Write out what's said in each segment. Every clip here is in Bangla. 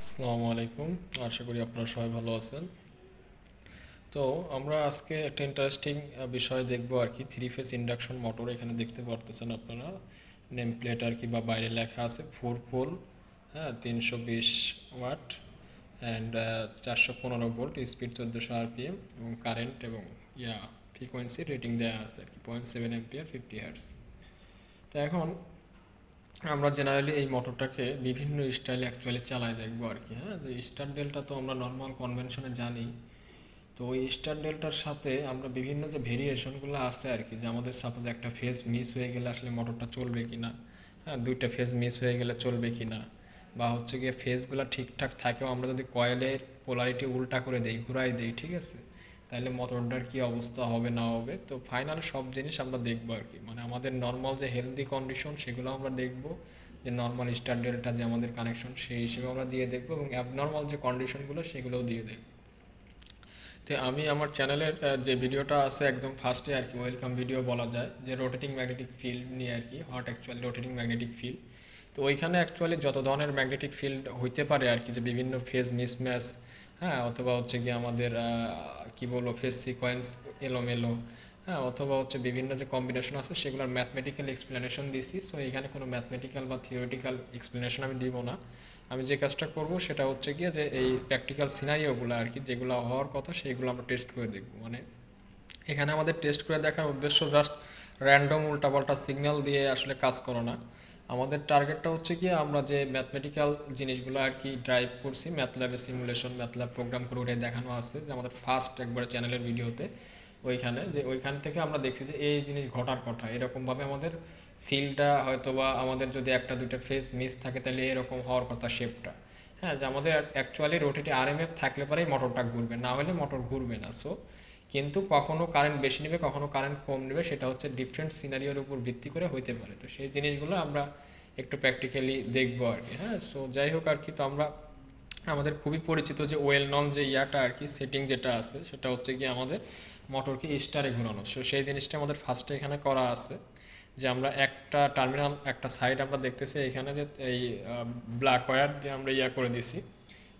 আসসালামু আলাইকুম। আশা করি আপনারা সবাই ভালো আছেন। তো আমরা আজকে একটা ইন্টারেস্টিং বিষয় দেখবো আর কি, থ্রি ফেজ ইন্ডাকশন মোটর। এখানে দেখতে পারতেছেন আপনারা নেম প্লেট আর কি, বা বাইরে লেখা আছে 4 পোল, হ্যাঁ, 320 watt and 415 volt, speed 1400 RPM এবং কারেন্ট এবং ফ্রিকোয়েন্সি রেটিং দেওয়া আছে আর কি 0.7 অ্যাম্পিয়ার 50 হার্টজ। তো এখন আমরা জেনারেলি এই মোটরটাকে বিভিন্ন স্টাইলে অ্যাকচুয়ালি চালাই দেখবো আর কি। হ্যাঁ, যে স্টার ডেল্টা তো আমরা নর্মাল কনভেনশনে জানি। তো ওই স্টার ডেল্টার সাথে আমরা বিভিন্ন যে ভেরিয়েশনগুলো আছে আর কি, যে আমাদের সাপোজ একটা ফেজ মিস হয়ে গেলে আসলে মোটরটা চলবে কি না, হ্যাঁ, দুইটা ফেজ মিস হয়ে গেলে চলবে কি না, বা হচ্ছে গিয়ে ফেজগুলো ঠিকঠাক থাকেও আমরা যদি কয়েলের পোলারিটি উল্টা করে দেই, ঘুরাই দেই, ঠিক আছে, তাহলে মোটরটার কী অবস্থা হবে না হবে। তো ফাইনাল সব জিনিস আমরা দেখবো আর কি, মানে আমাদের নর্মাল যে হেলদি কন্ডিশন সেগুলো আমরা দেখবো, যে নর্মাল স্টার ডেল্টা যে আমাদের কানেকশন সেই হিসেবে আমরা দিয়ে দেখবো, এবং অ্যাবনর্মাল যে কন্ডিশনগুলো সেগুলোও দিয়ে দেখবো। তো আমি আমার চ্যানেলের যে ভিডিওটা আছে একদম ফার্স্টে আর কি, ওয়েলকাম ভিডিও বলা যায়, যে রোটেটিং ম্যাগনেটিক ফিল্ড নিয়ে আর কি, hot actually rotating magnetic field. তো ওইখানে অ্যাকচুয়ালি যত ধরনের ম্যাগনেটিক ফিল্ড হইতে পারে আর কি, যে বিভিন্ন ফেজ মিসম্যাচ, হ্যাঁ, অথবা হচ্ছে কি আমাদের কি বলবো ফেজ সিকোয়েন্স এলোমেলো, হ্যাঁ, অথবা হচ্ছে বিভিন্ন যে কম্বিনেশন আছে সেগুলোর ম্যাথমেটিক্যাল এক্সপ্লেনেশন দিছি। সো এখানে কোনো ম্যাথমেটিক্যাল বা থিওরিটিক্যাল এক্সপ্লেনেশন আমি দিব না। আমি যে কাজটা করব সেটা হচ্ছে গিয়ে যে এই প্র্যাকটিক্যাল সিনারিওগুলো আর কি, যেগুলো হওয়ার কথা সেইগুলো আমরা টেস্ট করে দেখব। মানে এখানে আমাদের টেস্ট করে দেখার উদ্দেশ্য জাস্ট র্যান্ডম উল্টাপাল্টা সিগন্যাল দিয়ে আসলে কাজ করো না। আমাদের টার্গেটটা হচ্ছে কি, আমরা যে ম্যাথমেটিক্যাল জিনিসগুলো আর কি ড্রাইভ করছি ম্যাথল্যাবে, সিমুলেশন ম্যাথল্যাব প্রোগ্রাম করে ওটাই দেখানো আছে, যে আমাদের ফার্স্ট একবার চ্যানেলের ভিডিওতে ওইখানে, যে ওইখান থেকে আমরা দেখছি যে এই জিনিস ঘটার কথা এরকমভাবে আমাদের ফিল্ডটা হয়তো, বা আমাদের যদি একটা দুইটা ফেজ মিস থাকে তাহলে এরকম হওয়ার কথা শেপটা, হ্যাঁ, যে আমাদের অ্যাকচুয়ালি রোটেটে আরএমএফ থাকলে পরেই মোটরটা ঘুরবে, না হলে মোটর ঘুরবে না। সো কিন্তু কখনো কারেন্ট বেশি নেবে, কখনো কারেন্ট কম নেবে, সেটা হচ্ছে ডিফারেন্ট সিনারিওর উপর ভিত্তি করে হইতে পারে। তো সেই জিনিসগুলো আমরা একটু প্র্যাকটিক্যালি দেখবো আর কি। হ্যাঁ, সো যাই হোক আর কি, তো আমরা আমাদের খুবই পরিচিত যে ওয়েল নন যে আর কি সেটিং যেটা আছে, সেটা হচ্ছে কি আমাদের মোটরকে স্টারে ঘোরানো। সো সেই জিনিসটা আমাদের ফার্স্টে এখানে করা আছে, যে আমরা একটা টার্মিনাল একটা সাইড আমরা দেখতেছি এখানে, যে এই ব্ল্যাক ওয়্যার দিয়ে আমরা করে দিছি,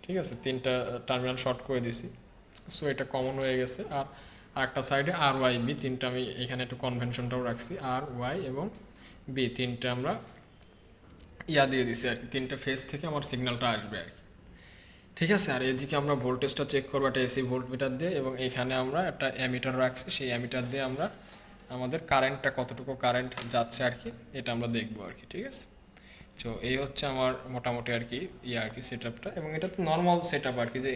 ঠিক আছে, তিনটা টার্মিনাল শর্ট করে দিছি। সো এটা কমন হয়ে গেছে। আর আরেকটা সাইডে আর ওয়াই বি তিনটা, আমি এখানে একটু কনভেনশনটাও রাখছি, আর ওয়াই এবং বি তিনটা আমরা দিয়ে দিছি আর কি, তিনটা ফেজ থেকে আমার সিগন্যালটা আসবে আর কি, ঠিক আছে। আর এদিকে আমরা ভোল্টেজটা চেক করবো একটা এসি ভোল্ট মিটার দিয়ে, এবং এখানে আমরা একটা অ্যামিটার রাখছি, সেই অ্যামিটার দিয়ে আমরা আমাদের কারেন্টটা কতটুকু কারেন্ট যাচ্ছে আর কি এটা আমরা দেখবো আর কি, ঠিক আছে। তো এই হচ্ছে আমার মোটামুটি আর কি আর কি সেট আপটা, এবং এটা তো নর্মাল সেট আপ আর কি, যে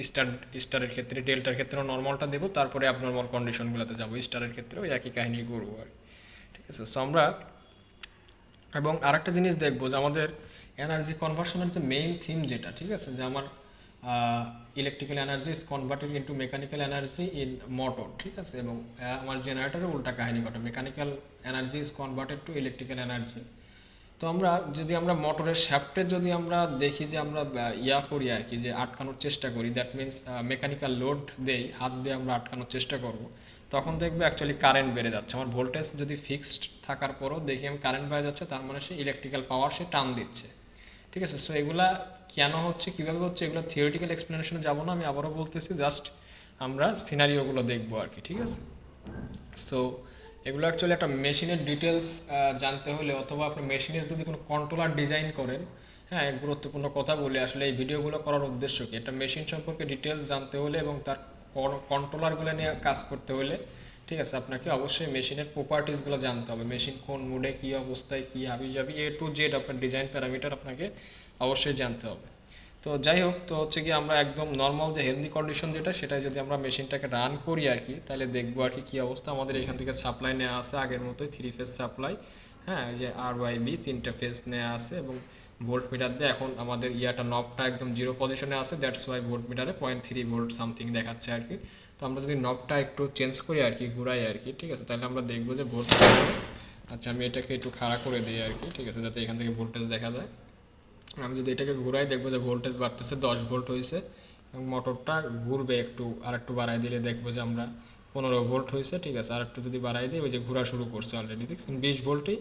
স্টার স্টারের ক্ষেত্রে ডেল্টার ক্ষেত্রেও নর্মালটা দেবো, তারপরে অ্যাবনর্মাল কন্ডিশনগুলোতে যাবো, স্টারের ক্ষেত্রেও একই কাহিনী করবো আর কি, ঠিক আছে। সো আমরা এবং আরেকটা জিনিস দেখবো, যে আমাদের এনার্জি কনভার্সনের যে মেইন থিম যেটা, ঠিক আছে, যে আমার electrical energy is converted into mechanical energy in motor, ঠিক আছে, এবং আমার জেনারেটরের উল্টা কাহিনী ঘটে, mechanical energy is converted to electrical energy. তো আমরা যদি আমরা মোটরের শ্যাফটে যদি আমরা দেখি যে আমরা করি আর কি, যে আটকানোর চেষ্টা করি, দ্যাট মিন্স মেকানিক্যাল লোড দেই, হাত দিয়ে আমরা আটকানোর চেষ্টা করব, তখন দেখবে অ্যাকচুয়ালি কারেন্ট বেড়ে যাচ্ছে। আমার ভোল্টেজ যদি ফিক্সড থাকার পরও দেখি আমি কারেন্ট বেড়ে যাচ্ছে, তার মানে সে ইলেকট্রিক্যাল পাওয়ার সে টান দিচ্ছে, ঠিক আছে। সো এগুলা কেন হচ্ছে, কীভাবে হচ্ছে, এগুলো থিওরিটিক্যাল এক্সপ্লেনেশনে যাবো না, আমি আবারও বলতেছি, জাস্ট আমরা সিনারিওগুলো দেখবো আর কি, ঠিক আছে। সো এগুলো অ্যাকচুয়ালি একটা মেশিনের ডিটেলস জানতে হলে, অথবা আপনি মেশিনের যদি কোনো কন্ট্রোলার ডিজাইন করেন, হ্যাঁ, এক গুরুত্বপূর্ণ কথা বলি, আসলে এই ভিডিওগুলো করার উদ্দেশ্য কি, একটা মেশিন সম্পর্কে ডিটেলস জানতে হলে এবং তার কন্ট্রোলারগুলো নিয়ে কাজ করতে হলে, ঠিক আছে, আপনাকে অবশ্যই মেশিনের প্রপার্টিসগুলো জানতে হবে, মেশিন কোন মুডে কী অবস্থায় কী হাবি যাবি A to Z আপনার ডিজাইন প্যারামিটার আপনাকে অবশ্যই জানতে হবে। তো যাই হোক, তো হচ্ছে কি আমরা একদম নর্মাল যে হেলদি কন্ডিশন যেটা, সেটাই যদি আমরা মেশিনটাকে রান করি আর কি, তাহলে দেখবো আর কি কী অবস্থা। আমাদের এখান থেকে সাপ্লাই নেওয়া আছে আগের মতোই, থ্রি ফেজ সাপ্লাই, হ্যাঁ, এই যে আর ওয়াই বি তিনটা ফেজ নেওয়া আছে, এবং ভোল্ট মিটার দিয়ে এখন আমাদের নবটা একদম জিরো পজিশনে আছে, দ্যাটস ওয়াই ভোল্ট মিটারে 0.3 ভোল্ট সামথিং দেখাচ্ছে আর কি। তো আমরা যদি নবটা একটু চেঞ্জ করি আর কি, ঘুরাই আর কি, ঠিক আছে, তাহলে আমরা দেখবো যে ভোল্ট, আচ্ছা আমি এটাকে একটু খাড়া করে দিই আর কি, ঠিক আছে, যাতে এখান থেকে ভোল্টেজ দেখা যায়। আমি যদি এটাকে ঘুরাই দেখবো যে ভোল্টেজ বাড়তেছে, 10 ভোল্ট হয়েছে, এবং মোটরটা ঘুরবে একটু, আর একটু বাড়াই দিলে দেখবো যে আমরা 15 ভোল্ট হয়েছে, ঠিক আছে। আর একটু যদি বাড়াই দিই, ওই যে ঘোরা শুরু করছে অলরেডি, দেখছেন 20 ভোল্টেই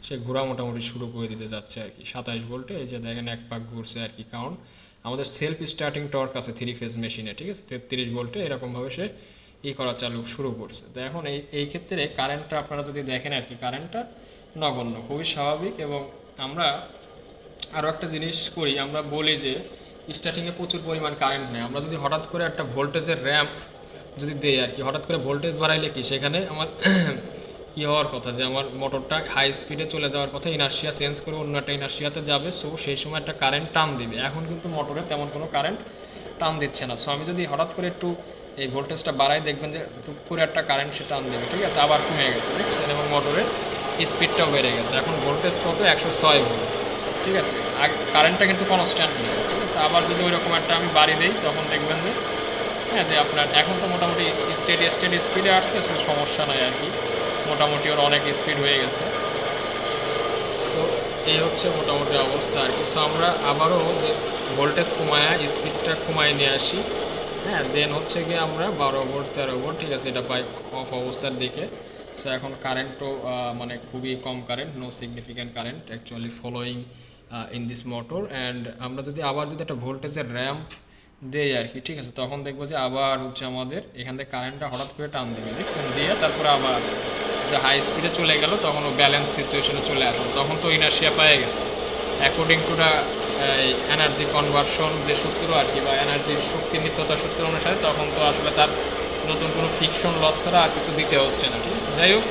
সে ঘোরা মোটামুটি শুরু করে দিতে যাচ্ছে আর কি, 27 ভোল্টে এই যে দেখেন এক পাক ঘুরছে আর কি, কারণ আমাদের সেলফ স্টার্টিং টর্ক আছে থ্রি ফেজ মেশিনে, ঠিক আছে, 33 ভোল্টে এরকমভাবে সে করা চালু শুরু করছে। তো এখন এই ক্ষেত্রে কারেন্টটা আপনারা যদি দেখেন আর কি, কারেন্টটা নগণ্য, খুবই স্বাভাবিক। এবং আমরা আরও একটা জিনিস করি, আমরা বলি যে স্টার্টিংয়ে প্রচুর পরিমাণ কারেন্ট নেয়, আমরা যদি হঠাৎ করে একটা ভোল্টেজের র্যাম্প যদি দেই আর কি, হঠাৎ করে ভোল্টেজ বাড়াইলে কি সেখানে আমার কী হওয়ার কথা, যে আমার মোটরটা হাই স্পিডে চলে যাওয়ার কথা, ইনার্শিয়া চেঞ্জ করে অন্য একটা ইনার্শিয়াতে যাবে। সো সেই সময় একটা কারেন্ট টান দিবে। এখন কিন্তু মোটরে তেমন কোনো কারেন্ট টান দিচ্ছে না। সো আমি যদি হঠাৎ করে একটু এই ভোল্টেজটা বাড়াই, দেখবেন যে পুরো একটা কারেন্ট সে টান দেবে, ঠিক আছে, আবার কমে গেছে দেখছেন, এবং মোটরের স্পিডটাও বেড়ে গেছে। এখন ভোল্টেজ কত, 106 ভোল্ট, ঠিক আছে, কারেন্টটা কিন্তু কনস্ট্যান্ট নেই, ঠিক আছে। আবার যদি ওই রকম একটা আমি বাড়ি দিই, তখন দেখবেন যে হ্যাঁ, যে আপনার এখন তো মোটামুটি স্টেডি স্পিডে আসছে, সো সমস্যা নাই আর কি, মোটামুটি ওর অনেক স্পিড হয়ে গেছে। সো এই হচ্ছে মোটামুটি অবস্থা আর কি। সো আমরা আবারও যে ভোল্টেজ কমায় স্পিডটা কমায় নিয়ে আসি, হ্যাঁ, দেন হচ্ছে গিয়ে আমরা 12 ভোল্ট 13 ভোল্ট, ঠিক আছে, এটা পাই অফ অবস্থার দিকে। সো এখন কারেন্টও মানে খুবই কম current, no significant current actually following in this motor. And আমরা যদি আবার যদি একটা ভোল্টেজের র্যাম্প দেই আর কি, ঠিক আছে, তখন দেখবো যে আবার হচ্ছে আমাদের এখান থেকে কারেন্টটা হঠাৎ করে টান দেবে, দেখছেন, দিয়ে তারপরে আবার যে হাই স্পিডে চলে গেল, তখন ও ব্যালেন্স সিচুয়েশনে চলে আসলো, তখন তো ইনার্শিয়া পেয়ে গেছে according to the energy conversion যে সূত্র আর কি, বা এনার্জির শক্তি নিত্যতা সূত্র অনুসারে, তখন তো আসলে তার নতুন কোনো ফিকশন লস ছাড়া আর কিছু দিতে হচ্ছে না, ঠিক আছে। যাই হোক,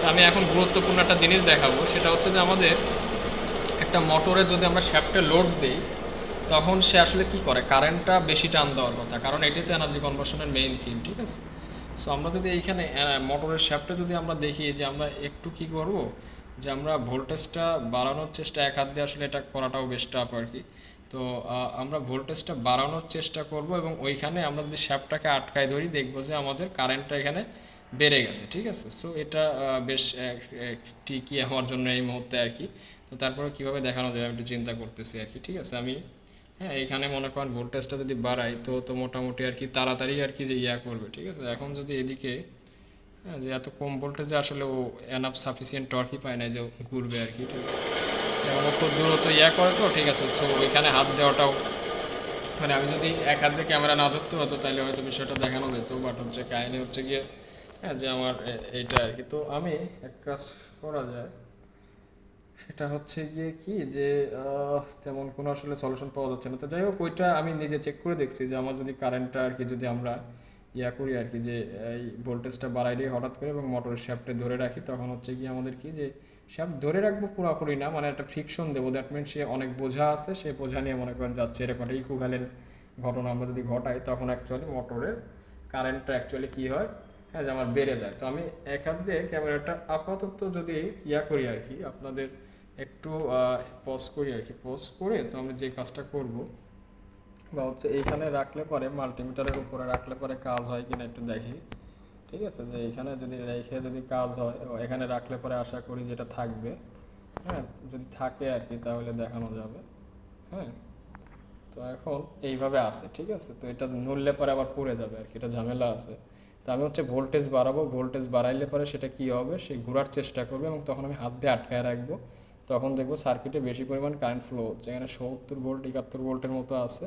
আমি এখন গুরুত্বপূর্ণ একটা জিনিস দেখাবো, সেটা হচ্ছে যে আমাদের একটা মোটরে যদি আমরা শ্যাফটে লোড দিই, তখন সে আসলে কি করে, কারেন্টটা বেশি টান দেওয়ার কথা, কারণ এটাই তো এনার্জি কনভার্সনের মেইন থিম, ঠিক আছে। সো আমরা যদি এইখানে মোটরের শ্যাফটে যদি আমরা দেখি যে আমরা একটু কি করব, যে আমরা ভোল্টেজটা বাড়ানোর চেষ্টা, এক হাত দিয়ে আসলে এটা করাটাও বেশ টাফ আর কি। তো আমরা ভোল্টেজটা বাড়ানোর চেষ্টা করব, এবং ওইখানে আমরা যদি শ্যাফটটাকে আটকায় ধরি, দেখব যে আমাদের কারেন্টটা এখানে বেড়ে গেছে, ঠিক আছে। সো এটা বেশ ঠিকই আমার জন্য এই মুহূর্তে আর কি। তো তারপরে কীভাবে দেখানো যায় আমি একটু চিন্তা করতেছি আর কি, ঠিক আছে। আমি হ্যাঁ, এখানে মনে করেন ভোল্টেজটা যদি বাড়াই, তো তো মোটামুটি আর কি তাড়াতাড়ি আর কি যে করবে, ঠিক আছে। এখন যদি এদিকে হ্যাঁ, যে এত কম ভোল্টেজে আসলে ও এনাফ সাফিসিয়েন্ট টর্কই পায় না যে ঘুরবে আর কি, ঠিক আছে। এখন ও খুব দ্রুত করে তো, ঠিক আছে। সো ওইখানে হাত দেওয়াটাও মানে আমি যদি এক হাত দিয়ে ক্যামেরা না ধরতে হতো, তাহলে হয়তো বিষয়টা দেখানো যেত, বাট হচ্ছে কাহিনী হচ্ছে গিয়ে হ্যাঁ, যে আমার এইটা আর কি। তো আমি এক কাজ করা যায়, সেটা হচ্ছে গিয়ে কি যে তেমন কোনো আসলে সলিউশন পাওয়া যাচ্ছে না। তো যাই হোক, ওইটা আমি নিজে চেক করে দেখছি যে আমার যদি কারেন্টটা আর কি যদি আমরা করি আর কি, যে এই ভোল্টেজটা বাড়াই দিয়ে হঠাৎ করে এবং মোটরের শ্যাফটে ধরে রাখি, তখন হচ্ছে কি আমাদের কি যে শ্যাফট ধরে রাখবো পুরোপুরি না, মানে একটা ফ্রিকশন দেবো, দ্যাট মিন সে অনেক বোঝা আছে, সে বোঝা নিয়ে মনে করেন যাচ্ছে, এরকম একটা ইকুইভ্যালেন্ট ঘটনা আমরা যদি ঘটাই, তখন অ্যাকচুয়ালি মোটরের কারেন্টটা অ্যাকচুয়ালি কী হয়, হ্যাঁ, যে আমার বেড়ে যায়। তো আমি এক হাত দিয়ে ক্যামেরাটা আপাতত যদি করি আর কি, আপনাদের একটু পজ করি আর কি, পজ করে তো আমি যে কাজটা করব, বা হচ্ছে এইখানে রাখলে পরে মাল্টিমিটারের উপরে রাখলে পরে কাজ হয় কিনা একটু দেখি, ঠিক আছে। যে এইখানে যদি রেখে যদি কাজ হয়, এখানে রাখলে পরে আশা করি যেটা থাকবে, হ্যাঁ, যদি থাকে আর কি, তাহলে দেখানো যাবে। হ্যাঁ, তো এখন এইভাবে আছে, ঠিক আছে। তো এটা নড়লে পরে আবার পড়ে যাবে আর কি, এটা ঝামেলা আছে। তো আমি হচ্ছে ভোল্টেজ বাড়াবো, ভোল্টেজ বাড়াইলে পরে সেটা কি হবে, সে ঘোরার চেষ্টা করবে, এবং তখন আমি হাত দিয়ে আটকায় রাখবো, তখন দেখবো সার্কিটে বেশি পরিমাণ কারেন্ট ফ্লো হচ্ছে, এখানে 70 ভোল্ট 71 ভোল্টের মতো আছে।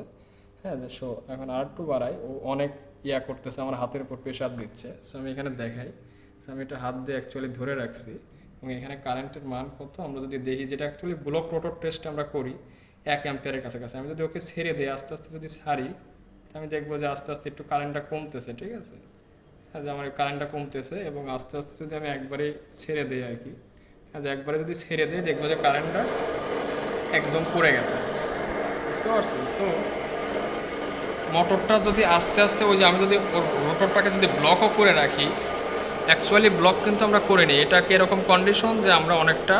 হ্যাঁ, যে এখন আর একটু বাড়াই, ও অনেক করতেছে, আমার হাতের উপর প্রেশার দিচ্ছে। সো আমি এখানে দেখাই, সো আমি এটা হাত দিয়ে অ্যাকচুয়ালি ধরে রাখছি, এবং এখানে কারেন্টের মান কত আমরা যদি দেখি, যেটা অ্যাকচুয়ালি ব্লক রোটর টেস্ট আমরা করি 1 অ্যাম্পিয়ারের কাছাকাছি। আমি যদি ওকে ছেড়ে দিই, আস্তে আস্তে যদি ছাড়ি, আমি দেখবো যে আস্তে আস্তে একটু কারেন্টটা কমতেছে, ঠিক আছে। হ্যাঁ, যে আমার কারেন্টটা কমতেছে, এবং আস্তে আস্তে যদি আমি একবারে ছেড়ে দিই আর কি, হ্যাঁ, যে একবারে যদি ছেড়ে দিই, দেখবো যে কারেন্টটা একদম পড়ে গেছে, বুঝতে পারছেন। সো মোটরটা যদি আস্তে আস্তে ওই যে আমি যদি ওর রোটরটাকে যদি ব্লকও করে রাখি, অ্যাকচুয়ালি ব্লক কিন্তু আমরা করে নিই, এটা কি এরকম কন্ডিশন যে আমরা অনেকটা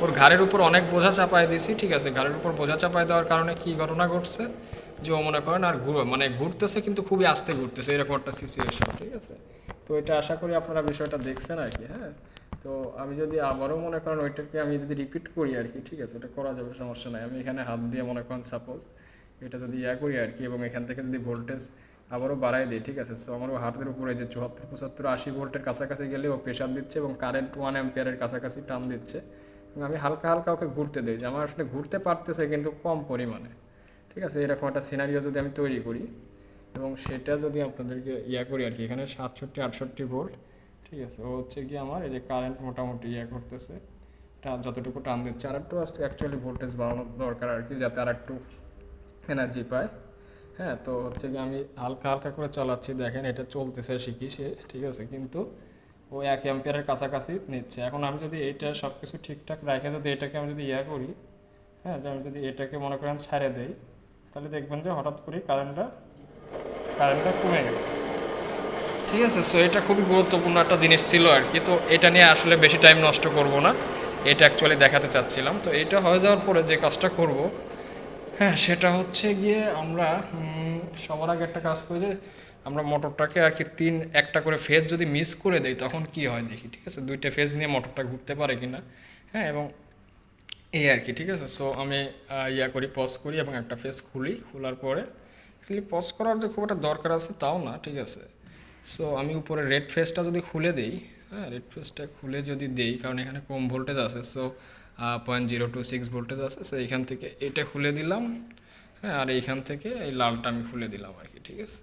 ওর ঘাড়ের উপর অনেক বোঝা চাপায় দিছি, ঠিক আছে। ঘাড়ের উপর বোঝা চাপায় দেওয়ার কারণে কি ঘটনা ঘটছে, যে ও মনে করেন আর মানে ঘুরতেছে, কিন্তু খুবই আস্তে ঘুরতেছে, এরকম একটা সিচুয়েশন, ঠিক আছে। তো এটা আশা করি আপনারা বিষয়টা দেখছেন আর কি। হ্যাঁ, তো আমি যদি আবারও মনে করেন ওইটাকে আমি যদি রিপিট করি আর কি, ঠিক আছে, এটা করা যাবে, সমস্যা নাই। আমি এখানে হাত দিয়ে মনে করেন সাপোজ এটা যদি করি আর কি, এবং এখান থেকে যদি ভোল্টেজ আবারও বাড়াই দিই, ঠিক আছে। সো আমারও হাতের উপরে যে 74 75 80 ভোল্টের কাছাকাছি গেলেও প্রেশার দিচ্ছে, এবং কারেন্ট 1 অ্যাম্পিয়ারের কাছাকাছি টান দিচ্ছে, এবং আমি হালকা হালকা ওকে ঘুরতে দিই, যে আমার আসলে ঘুরতে পারতেছে কিন্তু কম পরিমাণে, ঠিক আছে, এরকম একটা সিনারিও যদি আমি তৈরি করি এবং সেটা যদি আপনাদেরকে করি আর কি, এখানে 67-68 ভোল্ট, ঠিক আছে, ও হচ্ছে কি আমার এই যে কারেন্ট মোটামুটি করতেছে, যতটুকু টান দিচ্ছে। আর একটু আসতে অ্যাকচুয়ালি ভোল্টেজ বাড়ানো দরকার আর কি, যাতে আর একটু এনার্জি পায়। হ্যাঁ, তো হচ্ছে কি আমি হালকা হালকা করে চালাচ্ছি, দেখেন এটা চলতেছে শিখি সে, ঠিক আছে, কিন্তু ও 1 অ্যাম্পিয়ারের কাছাকাছি নিচ্ছে। এখন আমি যদি এইটা সব কিছু ঠিকঠাক রাখে যদি এটাকে আমি যদি করি, হ্যাঁ, যে আমি যদি এটাকে মনে করেন ছাড়ে দেই, তাহলে দেখবেন যে হঠাৎ করে কারেন্টটা কমে গেছে। ঠিক আছে, সো এটা খুবই গুরুত্বপূর্ণ একটা জিনিস ছিল আর কি। তো এটা নিয়ে আসলে বেশি টাইম নষ্ট করব না, এটা অ্যাকচুয়ালি দেখাতে চাচ্ছিলাম। তো এটা হয়ে যাওয়ার পরে যে কাজটা করব, হ্যাঁ, সেটা হচ্ছে গিয়ে আমরা সবার আগে একটা কাজ করি যে আমরা মোটরটাকে আর কি একটা করে ফেজ যদি মিস করে দেই তখন কি হয় দেখি, ঠিক আছে, 2টা ফেজ নিয়ে মোটরটা ঘুরতে পারে কিনা। হ্যাঁ, এবং এই আর কি, ঠিক আছে। সো আমি করি, পজ করি এবং একটা ফেজ খোলার পরে অ্যাকচুয়ালি পজ করার যে খুব একটা দরকার আছে তাও না, ঠিক আছে। সো আমি উপরে রেড ফেজটা যদি খুলে দেই, হ্যাঁ, রেড ফেজটা খুলে যদি দেই, কারণ এখানে কম ভোল্টেজ আছে, সো 0.026 ভোল্টেজ আছে, সো এইখান থেকে এটা খুলে দিলাম। হ্যাঁ, আর এইখান থেকে এই লালটা আমি খুলে দিলাম আর কি, ঠিক আছে।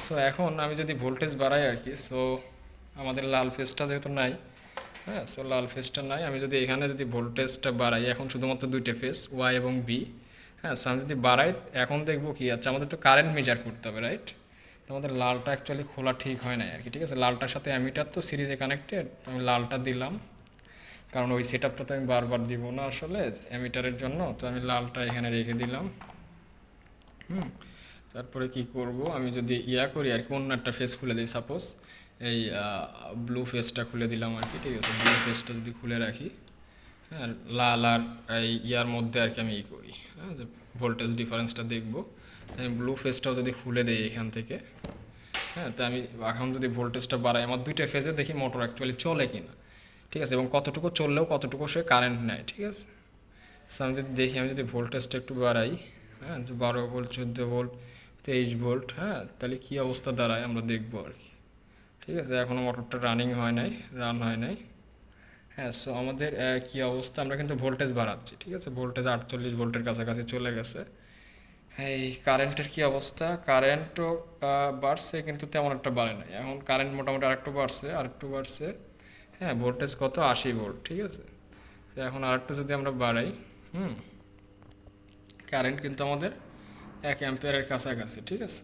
সো এখন আমি যদি ভোল্টেজ বাড়াই আর কি, সো আমাদের লাল ফেজটা যেহেতু নাই, হ্যাঁ, সো লাল ফেজটা নাই, আমি যদি এখানে যদি ভোল্টেজটা বাড়াই, এখন শুধুমাত্র 2টা ফেজ ওয়াই এবং বি, হ্যাঁ, সো আমি যদি বাড়াই এখন দেখবো কি আচ্ছা, আমাদের তো কারেন্ট মেজার করতে হবে, রাইট। তো আমাদের লালটা অ্যাকচুয়ালি খোলা ঠিক হয় না আর কি, ঠিক আছে। লালটার সাথে অ্যামিটার তো সিরিজে কানেক্টেড, আমি লালটা দিলাম, কারণ ওই সেট আপটা তো আমি বারবার দিব না আসলে অ্যামিটারের জন্য, তো আমি লালটা এখানে রেখে দিলাম। তারপরে কি করব, আমি যদি করি আর কি, অন্য একটা ফেস খুলে দিই, সাপোজ এই ব্লু ফেসটা খুলে দিলাম আর কি, ঠিক আছে। ব্লু ফেসটা যদি খুলে রাখি, হ্যাঁ, লাল আর এই মধ্যে আর কি আমি করি, হ্যাঁ, যে ভোল্টেজ ডিফারেন্সটা দেখব। আমি ব্লু ফেসটাও যদি খুলে দিই এখান থেকে, হ্যাঁ, তো আমি এখন যদি ভোল্টেজটা বাড়াই, আমার 2টা ফেজে দেখি মোটর অ্যাকচুয়ালি চলে কিনা, ঠিক আছে, এবং কতটুকু চললেও কতটুকু সে কারেন্ট নেয়, ঠিক আছে। সো আমি যদি দেখি, আমি যদি ভোল্টেজটা একটু বাড়াই, হ্যাঁ, যে 12 ভোল্ট, 14 ভোল্ট, 23 ভোল্ট, হ্যাঁ, তাহলে কী অবস্থা দাঁড়ায় আমরা দেখবো আর কি, ঠিক আছে। এখনও মোটরটা রান হয় নাই। হ্যাঁ, সো আমাদের কী অবস্থা, আমরা কিন্তু ভোল্টেজ বাড়াচ্ছি, ঠিক আছে, ভোল্টেজ 48 ভোল্টের কাছাকাছি চলে গেছে। হ্যাঁ, এই কারেন্টের কী অবস্থা, কারেন্টও বাড়ছে কিন্তু তেমন একটা বাড়ে নাই, এখন কারেন্ট মোটামুটি আরেকটু বাড়ছে। হ্যাঁ, ভোল্টেজ কত, 80 ভোল্ট, ঠিক আছে। তো এখন আরেকটু যদি আমরা বাড়াই, কারেন্ট কিন্তু আমাদের 1 অ্যাম্পিয়ারের কাছাকাছি, ঠিক আছে,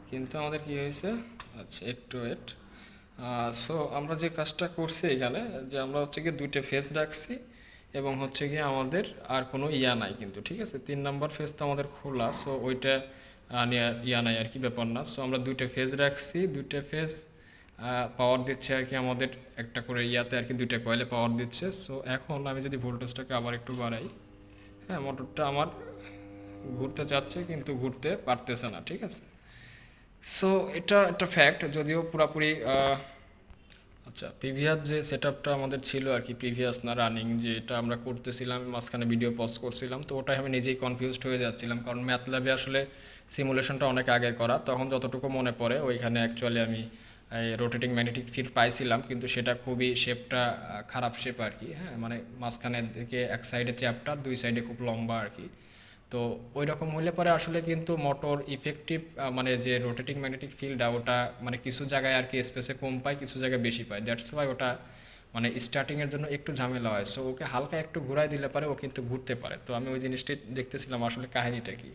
কিন্তু আমাদের কি হয়েছে, আচ্ছা একটু ওয়েট। সো আমরা যে কাজটা করছি এখানে, যে আমরা হচ্ছে গিয়ে 2টা ফেজ রাখছি এবং হচ্ছে গিয়ে আমাদের আর কোনো নাই কিন্তু, ঠিক আছে। 3 নম্বর ফেজ তো আমাদের খোলা, সো ওইটা নিয়ে নাই আর কি, ব্যাপার না। সো আমরা 2টা ফেজ রাখছি, 2টা ফেজ পাওয়ার দিচ্ছে আর কি আমাদের, একটা করে আর কি 2টা কয়েলে পাওয়ার দিচ্ছে। সো এখন আমি যদি ভোল্টেজটাকে আবার একটু বাড়াই, হ্যাঁ, মোটরটা আমার ঘুরতে চাচ্ছে কিন্তু ঘুরতে পারতেছে না, ঠিক আছে। সো এটা একটা ফ্যাক্ট, যদিও পুরাপুরি আচ্ছা, প্রিভিয়াস যে সেট আপটা আমাদের ছিল আর কি, প্রিভিয়াস না রানিং, যে এটা আমরা করতেছিলাম, মাঝখানে ভিডিও পজ করছিলাম, তো ওটাই আমি নিজেই কনফিউজড হয়ে যাচ্ছিলাম, কারণ ম্যাথল্যাবে আসলে সিমুলেশনটা অনেক আগের করা, তখন যতটুকু মনে পড়ে ওইখানে অ্যাকচুয়ালি আমি রোটেটিং ম্যাগনেটিক ফিল্ড পাইছিলাম, কিন্তু সেটা খুবই শেপটা খারাপ শেপ আর কি, হ্যাঁ, মানে মাঝখানের দিকে এক সাইডে চ্যাপটা, 2 সাইডে খুব লম্বা আর কি। তো ওই রকম হলে পরে আসলে কিন্তু মোটর ইফেক্টিভ, মানে যে রোটেটিং ম্যাগনেটিক ফিল্ডটা, ওটা মানে কিছু জায়গায় আর কি স্পেসে কম পায়, কিছু জায়গায় বেশি পায়, দ্যাটস ওয়াই ওটা মানে স্টার্টিংয়ের জন্য একটু ঝামেলা হয়। সো ওকে হালকা একটু ঘুরাই দিলে পারে ও কিন্তু ঘুরতে পারে। তো আমি ওই জিনিসটি দেখতেছিলাম আসলে কাহিনীটা কি,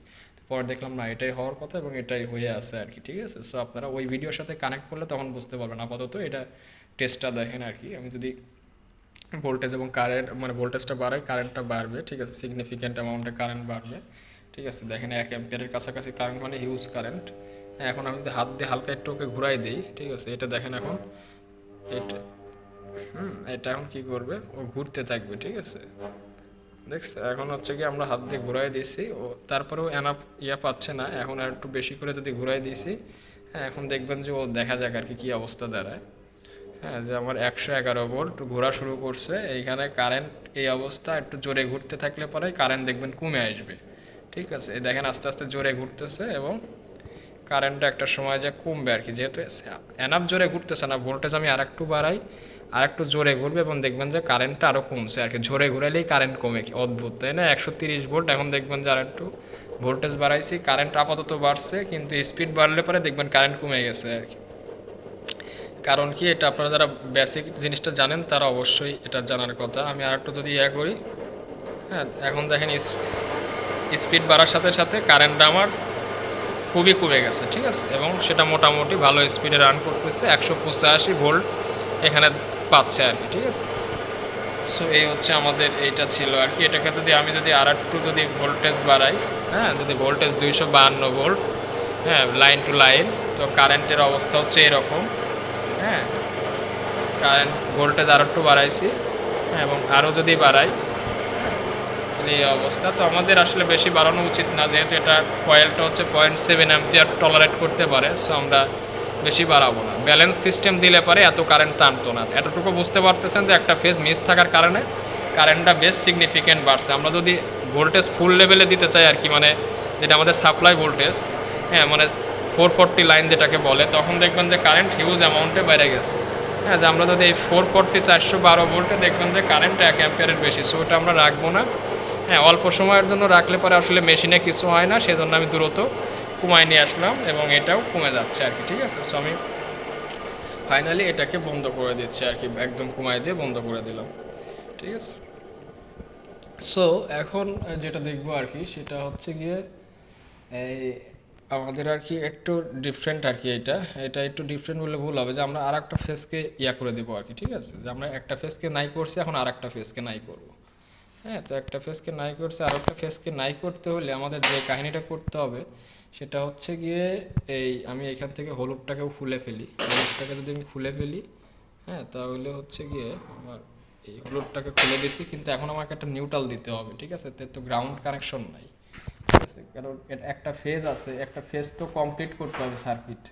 পরে দেখলাম না এটাই হওয়ার কথা এবং এটাই হয়ে আছে আর কি, ঠিক আছে। সো আপনারা ওই ভিডিওর সাথে কানেক্ট করলে তখন বুঝতে পারবেন, আপাতত এটা টেস্টটা দেখেন আর কি। আমি যদি ভোল্টেজ এবং কারেন্ট, মানে ভোল্টেজটা বাড়াই, কারেন্টটা বাড়বে, ঠিক আছে, সিগনিফিক্যান্ট অ্যামাউন্টে কারেন্ট বাড়বে, ঠিক আছে। দেখেন 1 অ্যাম্পিয়ারের কাছাকাছি কারেন্ট, মানে হিউজ কারেন্ট। এখন আমি যদি হাত দিয়ে হালকা একটু ওকে ঘুরাই দিই, ঠিক আছে, এটা দেখেন এখন, এটা এটা এখন কি করবে, ও ঘুরতে থাকবে, ঠিক আছে, দেখছে। এখন হচ্ছে কি আমরা হাত দিয়ে ঘুরাই দিয়েছি, ও তারপরেও এনাফ পাচ্ছে না, এখন আর একটু বেশি করে যদি ঘুরাই দিয়েছি, হ্যাঁ, এখন দেখবেন যে ও দেখা যাক আর কি কী অবস্থা দাঁড়ায়। হ্যাঁ, যে আমার 111 ভোল্ট ঘোরা শুরু করছে এইখানে, কারেন্ট এই অবস্থা, একটু জোরে ঘুরতে থাকলে পরে কারেন্ট দেখবেন কমে আসবে, ঠিক আছে। এই দেখেন আস্তে আস্তে জোরে ঘুরতেছে এবং কারেন্টটা একটা সময় যা কমবে আর কি, যেহেতু এনাফ জোরে ঘুরতেছে না, ভোল্টেজ আমি আর একটু বাড়াই, আর একটু জোরে ঘুরবে এবং দেখবেন যে কারেন্টটা আরও কমছে আর কি, জোরে ঘুরাইলেই কারেন্ট কমে, কি অদ্ভুত তাই না? 130 ভোল্ট, এখন দেখবেন যে আর একটু ভোল্টেজ বাড়াইছি, কারেন্ট আপাতত বাড়ছে, কিন্তু স্পিড বাড়লে পরে দেখবেন কারেন্ট কমে গেছে আর কি। কারণ কি, এটা আপনারা যারা বেসিক জিনিসটা জানেন তারা অবশ্যই এটা জানার কথা। আমি আর একটু যদি করি, হ্যাঁ এখন দেখেন স্পিড বাড়ার সাথে সাথে কারেন্টটা আমার খুবই কমে গেছে, ঠিক আছে, এবং সেটা মোটামুটি ভালো স্পিডে রান করতেছে, 185 ভোল্ট এখানে পাচ্ছে আর কি, ঠিক আছে। সো এই হচ্ছে আমাদের এইটা ছিল আর কি। এটাকে যদি আমি যদি আর একটু যদি ভোল্টেজ বাড়াই, হ্যাঁ যদি ভোল্টেজ 252 ভোল্ট, হ্যাঁ লাইন টু লাইন, তো কারেন্টের অবস্থা হচ্ছে এরকম। হ্যাঁ কারেন্ট ভোল্টেজ আর একটু বাড়াইছি, হ্যাঁ এবং আরও যদি বাড়াই এই অবস্থা। তো আমাদের আসলে বেশি বাড়ানো উচিত না, যেহেতু এটা কয়েলটা হচ্ছে 0.7 অ্যাম্পিয়ার টলারেট করতে পারে, সো আমরা বেশি বাড়াবো না। ব্যালেন্স সিস্টেম দিলে পারে এত কারেন্ট টানতো না। এতটুকু বুঝতে পারতেছেন যে একটা ফেজ মিস থাকার কারণে কারেন্টটা বেশ সিগনিফিকেন্ট বাড়ছে। আমরা যদি ভোল্টেজ ফুল লেভেলে দিতে চাই আর কি, মানে যেটা আমাদের সাপ্লাই ভোল্টেজ, হ্যাঁ মানে 440 লাইন যেটাকে বলে, তখন দেখবেন যে কারেন্ট হিউজ অ্যামাউন্টে বেড়ে গেছে। হ্যাঁ যে আমরা যদি এই 440 412 ভোল্টে দেখবেন যে কারেন্ট 1 অ্যাম্পিয়ারের বেশি, সো ওটা আমরা রাখবো না। হ্যাঁ অল্প সময়ের জন্য রাখলে পরে আসলে মেশিনে কিছু হয় না, সেজন্য আমি দ্রুত কমায় নিয়ে আসলাম এবং এটাও কমে যাচ্ছে আর কি, ঠিক আছে। সো আমি ফাইনালি এটাকে বন্ধ করে দিচ্ছি আর কি, একদম কমায় দিয়ে বন্ধ করে দিলাম, ঠিক আছে। সো এখন যেটা দেখবো আর কি, সেটা হচ্ছে গিয়ে এই আমাদের আর কি একটু ডিফারেন্ট আর কি, এটা এটা একটু ডিফারেন্ট বললে ভুল হবে, যে আমরা আর একটা ফেসকে করে দেবো আর কি, ঠিক আছে। যে আমরা একটা ফেসকে নাই করছি, এখন আর একটা ফেসকে নাই করবো। হ্যাঁ তো একটা ফেসকে নাই করছে, আর একটা ফেসকে নাই করতে হলে আমাদের যে কাহিনীটা করতে হবে সেটা হচ্ছে গিয়ে আমি এখান থেকে হলুদটাকেও খুলে ফেলি, হলুদটাকে যদি আমি খুলে ফেলি, হ্যাঁ তাহলে হচ্ছে গিয়ে আমার এই হলুদটাকে খুলে দিছি, কিন্তু এখন আমাকে একটা নিউট্রাল দিতে হবে, ঠিক আছে। তো গ্রাউন্ড কানেকশন নাই, ঠিক আছে, কারণ একটা ফেজ আছে, একটা ফেজ তো কমপ্লিট করতে হবে সার্কিট,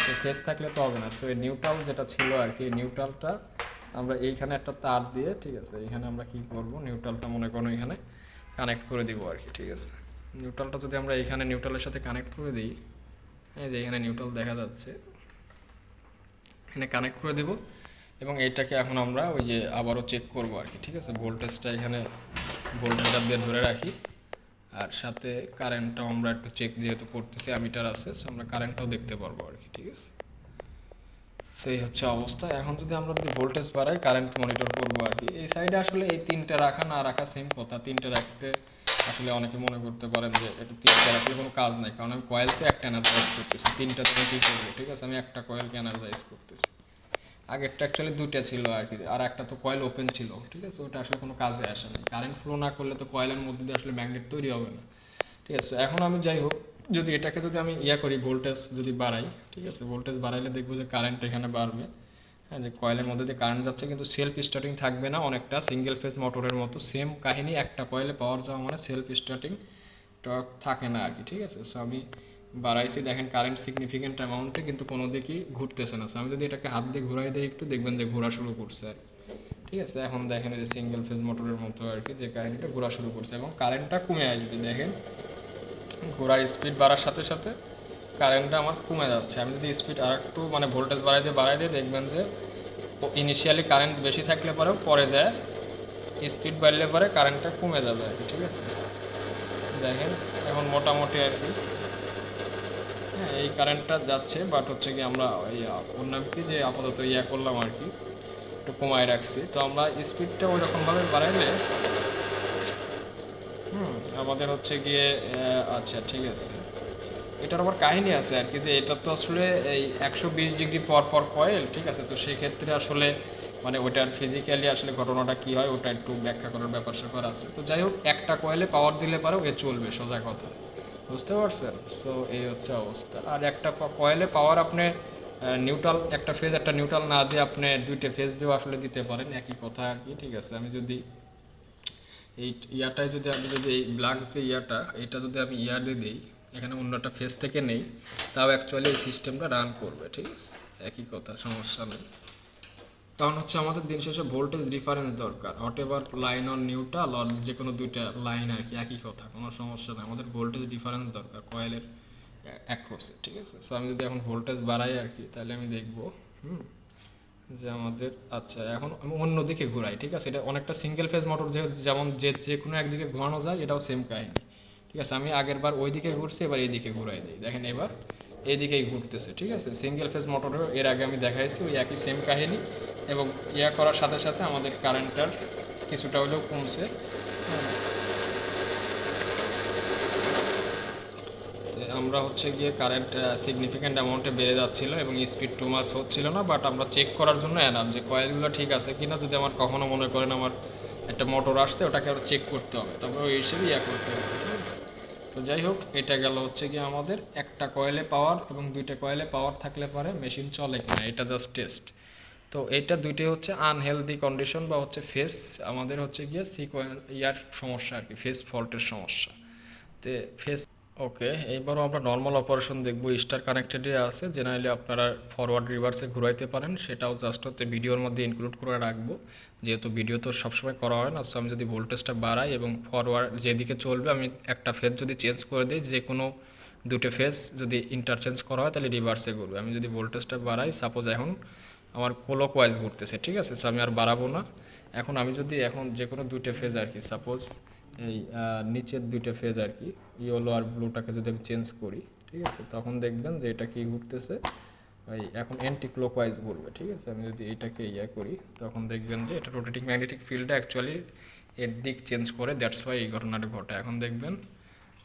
তো ফেজ থাকলে তো হবে না। সো এই নিউট্রাল যেটা ছিল আর কি, নিউট্রালটা আমরা এইখানে একটা তার দিয়ে, ঠিক আছে, এইখানে আমরা কি করব, নিউট্রালটা মনে করো এখানে কানেক্ট করে দিব আর কি, ঠিক আছে। নিউট্রালটা যদি আমরা এখানে নিউট্রালের সাথে কানেক্ট করে দিই, এই যে এখানে নিউট্রাল দেখা যাচ্ছে, এখানে কানেক্ট করে দেব, এবং এইটাকে এখন আমরা ওই যে আবারও চেক করব আর কি, ঠিক আছে। ভোল্টেজটা এখানে ভোল্টমিটার দিয়ে ধরে রাখি, আর সাথে কারেন্টটাও আমরা একটু চেক যেহেতু করতেছি, অ্যামিটার আছে, সো আমরা কারেন্টটাও দেখতে পারবো আর কি, ঠিক আছে। সেই হচ্ছে অবস্থা। এখন যদি আমরা যদি ভোল্টেজ বাড়াই, কারেন্ট মনিটর করবো আর কি। এই সাইডে আসলে এই তিনটে রাখা না রাখা সেম কথা, তিনটে রাখতে আসলে অনেকে মনে করতে পারেন যে এটা তিনটে আসলে কোনো কাজ নাই, কারণ আমি কয়েলতে একটা এনার্জাইজ করতেছি, তিনটা তুমি কী করবো, ঠিক আছে। আমি একটা কয়েলকে এনার্জাইজ করতেছি, আগেরটা অ্যাকচুয়ালি দুইটা ছিল আর কি, আর একটা তো কয়েল ওপেন ছিল, ঠিক আছে, ওটা আসলে কোনো কাজে আসে না। কারেন্ট ফ্লো না করলে তো কয়েলের মধ্যে দিয়ে আসলে ম্যাগনেট তৈরি হবে না, ঠিক আছে। এখন আমি যাই হোক, যদি এটাকে যদি আমি করি, ভোল্টেজ যদি বাড়াই, ঠিক আছে, ভোল্টেজ বাড়াইলে দেখবো যে কারেন্ট এখানে বাড়বে, হ্যাঁ যে কয়েলের মধ্যে দিয়ে কারেন্ট যাচ্ছে, কিন্তু সেলফ স্টার্টিং থাকবে না, অনেকটা সিঙ্গেল ফেজ মোটরের মতো সেম কাহিনী, একটা কয়েলে পাওয়ার যাওয়া মানে সেলফ স্টার্টিং টর্ক থাকে না আর কি, ঠিক আছে। সো আমি বাড়াইছি, দেখেন কারেন্ট সিগনিফিকেন্ট অ্যামাউন্টে, কিন্তু কোনো দিকেই ঘুরতেছে না। সো আমি যদি এটাকে হাত দিয়ে ঘুরাই দিই একটু, দেখবেন যে ঘোরা শুরু করছে আর কি, ঠিক আছে। এখন দেখেন যে সিঙ্গেল ফেজ মোটরের মতো আর কি, যে কাহিনীটা ঘোরা শুরু করছে এবং কারেন্টটা কমে আসবে, দেখেন ঘোরার স্পিড বাড়ার সাথে সাথে কারেন্টটা আমার কমে যাচ্ছে। আমি যদি স্পিড আর একটু মানে ভোল্টেজ বাড়াই দিয়ে দেখবেন যে ইনিশিয়ালি কারেন্ট বেশি থাকলে পরেও পরে যায়, স্পিড বাড়লে পরে কারেন্টটা কমে যাবে আর কি, ঠিক আছে। দেখেন এখন মোটামুটি আর কি, হ্যাঁ এই কারেন্টটা যাচ্ছে, বাট হচ্ছে কি আমরা এই অন্য কি যে আপাতত করলাম আর কি, একটু কমায় রাখছি। তো আমরা স্পিডটা ওই রকমভাবে বাড়াইলে আমাদের হচ্ছে গিয়ে আচ্ছা ঠিক আছে, এটার আবার কাহিনী আছে আর কি, যে এটা তো আসলে এই 120 ডিগ্রি পর পর কয়েল, ঠিক আছে। তো সেক্ষেত্রে আসলে মানে ওটার ফিজিক্যালি আসলে ঘটনাটা কী হয় ওটা একটু ব্যাখ্যা করার ব্যাপার স্যাপার আছে। তো যাই হোক, একটা কয়েলে পাওয়ার দিলে পারেও চলবে, সোজা কথা, বুঝতে পারছেন। সো এই হচ্ছে অবস্থা। আর একটা কয়েলে পাওয়ার আপনি নিউট্রাল একটা ফেজ একটা নিউট্রাল না দিয়ে আপনি দুইটা ফেজ দিয়েও আসলে দিতে পারেন, একই কথা আর কি, ঠিক আছে। আমি যদি এই ইয়াটায় যদি আমি যদি এই ব্ল্যাক যে এটা যদি আমি দিয়ে দিই, এখানে অন্যটা ফেস থেকে নেই, তাও অ্যাকচুয়ালি এই সিস্টেমটা রান করবে, ঠিক আছে, একই কথা, সমস্যা নেই। কারণ হচ্ছে আমাদের দিন শেষে ভোল্টেজ ডিফারেন্স দরকার, hot ever line on neutral or যে কোনো দুইটা লাইন আর কি, একই কথা, কোনো সমস্যা নেই। আমাদের ভোল্টেজ ডিফারেন্স দরকার কয়েলের অ্যাক্রসে, ঠিক আছে। সো আমি যদি এখন ভোল্টেজ বাড়াই আর কি, তাহলে আমি দেখবো যে আমাদের আচ্ছা এখন আমি অন্যদিকে ঘুরাই, ঠিক আছে, এটা অনেকটা সিঙ্গেল ফেজ মোটর যেমন যে যে কোনো একদিকে ঘোরানো যায়, এটাও সেম কাহিনী। ঠিক আছে, আমি আগের বার ওই দিকে ঘুরছি, এবার এই দিকে ঘুরাই দিই, দেখেন এবার এইদিকেই ঘুরতেছে। ঠিক আছে, সিঙ্গেল ফেজ মোটরেও এর আগে আমি দেখাইছি ওই একই সেম কাহিনী, এবং ইয়া করার সাথে সাথে আমাদের কারেন্টটার কিছুটা হলেও কমছে। আমরা হচ্ছে গিয়ে কারেন্ট সিগনিফিক্যান্ট অ্যামাউন্টে বেড়ে যাচ্ছিল এবং স্পিড টু মাস হচ্ছিল না, বাট আমরা চেক করার জন্য এলাম যে কয়েলগুলো ঠিক আছে কিনা। যদি আমার কখনো মনে করেন আমার একটা মোটর আসছে, ওটাকে আরও চেক করতে হবে, তারপরে ওই হিসেবে ইয়া করতে হবে। ঠিক আছে, তো যাই হোক, এটা গেল হচ্ছে গিয়ে আমাদের একটা কয়েলে পাওয়ার এবং দুইটা কয়েলে পাওয়ার থাকলে পরে মেশিন চলে কিনা, এটা জাস্ট টেস্ট। তো এইটা দুইটাই হচ্ছে আনহেলদি কন্ডিশন বা হচ্ছে ফেস আমাদের হচ্ছে গিয়ে ইয়ার সমস্যা আর কি, ফেস ফল্টের সমস্যা। তে ফেস ওকে, এইবারও আমরা নর্মাল অপারেশন দেখবো। স্টার কানেক্টেডে আছে, জেনারেলি আপনারা ফরওয়ার্ড রিভার্সে ঘুরাইতে পারেন, সেটাও জাস্ট হচ্ছে ভিডিওর মধ্যে ইনক্লুড করে রাখবো, যেহেতু ভিডিও তো সবসময় করা হয় না। সো আমি যদি ভোল্টেজটা বাড়াই এবং ফরওয়ার্ড যেদিকে চলবে, আমি একটা ফেজ যদি চেঞ্জ করে দিই, যে কোনো দুটো ফেজ যদি ইন্টারচেঞ্জ করা হয় তাহলে রিভার্সে ঘুরবে। আমি যদি ভোল্টেজটা বাড়াই, সাপোজ এখন আমার ক্লক ওয়াইজ ঘুরতেছে, ঠিক আছে, সো আমি আর বাড়াবো না। এখন আমি যদি এখন যে কোনো দুটো ফেজ আর কি, সাপোজ এই নিচের দুইটা ফেজ আর কি, ইয়েলো আর ব্লুটাকে যদি আমি চেঞ্জ করি, ঠিক আছে, তখন দেখবেন যে এটা কি ঘুরতেছে, ওই এখন অ্যান্টি ক্লকওয়াইজ ঘুরবে। ঠিক আছে, আমি যদি এইটাকে ইয়ে করি, তখন দেখবেন যে এটা রোটেটিং ম্যাগনেটিক ফিল্ডটা অ্যাকচুয়ালি এর দিক চেঞ্জ করে, দ্যাটস ওয়াই এই ঘটনাটা ঘটে। এখন দেখবেন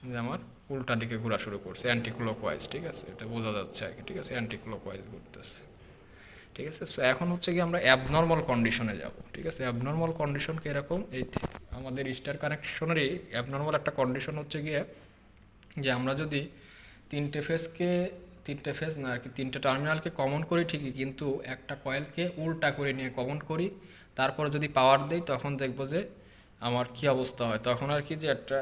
যে আমার উল্টা দিকে ঘোরা শুরু করছে, অ্যান্টি ক্লকওয়াইজ। ঠিক আছে, এটা বোঝা যাচ্ছে আর কি। ঠিক আছে, অ্যান্টি ক্লকওয়াইজ ঘুরতেছে। ঠিক আছে, সো এখন হচ্ছে কি আমরা অ্যাবনর্মাল কন্ডিশনে যাব। ঠিক আছে, অ্যাবনর্মাল কন্ডিশন কীরকম, এই আমাদের স্টার কানেকশনেরই অ্যাবনর্মাল একটা কন্ডিশন হচ্ছে গিয়ে যে আমরা যদি তিনটে ফেজ না আর কি, তিনটে টার্মিনালকে কমন করি ঠিকই, কিন্তু একটা কয়েলকে উল্টা করে নিয়ে কমন করি, তারপরে যদি পাওয়ার দেই, তখন দেখবো যে আমার কি অবস্থা হয়। তখন আর কি যে একটা